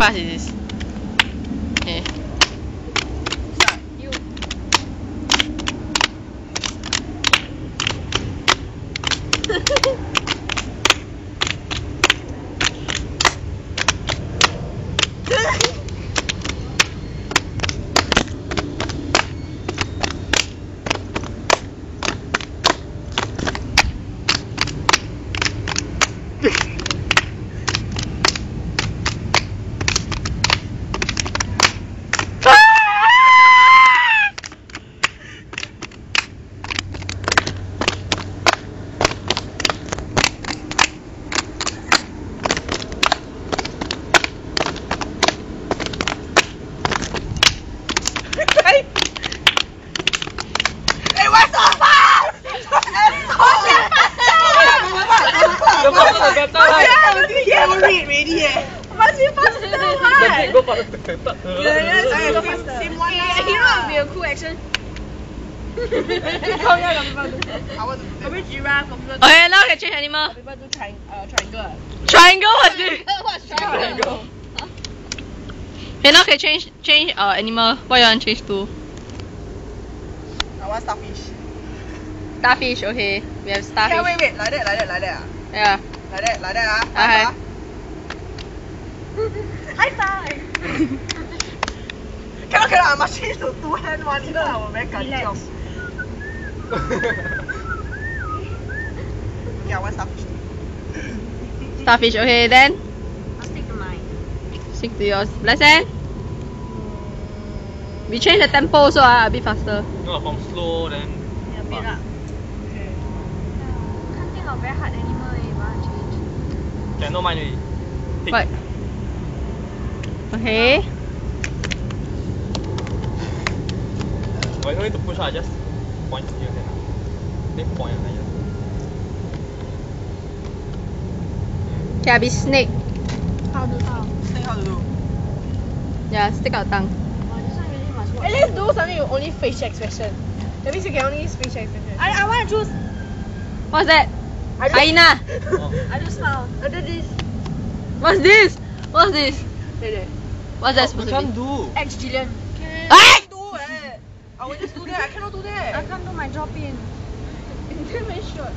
fast is this? Okay. Start. You. Must be faster, what? Go faster. Yes, I go faster. Same one. Hero will be a cool action. Come here, people do. I want to do that. Maybe giraffe, people do. Okay, now can change animal. People do triangle. Triangle, what's this? What's triangle? Okay, now can change animal. What you want to change to? I want starfish. Starfish, okay. We have starfish. Yeah, wait. Like that. Yeah. Like that. Okay. High five. Cannot. I must change to two hand one. If not, I will very kanchiong. Yeah, I want starfish. Starfish, okay, then I'll stick to mine. stick to yours. Lesson? We change the tempo also, a bit faster. No, from slow then. Yeah, a bit lah. Okay. Can't think of very hard animal you want to change. Okay, no mind already. Tick. What? Okay. Why don't need to push out? Just point here then. Then point like that. Okay, I'll be snake. How? Snake how to do? Yeah, stick out tongue. Oh, this one really must watch. At least do something with only facial expression. That means you can only use facial expression. I want to choose. What's that? I do- Hyena. I do smile. I do this. What's this? What's this? There. What's that We supposed to can't be? do. X Jillian. Ah! Do I will just do that. I cannot do that. I can't do my drop in. It's very short.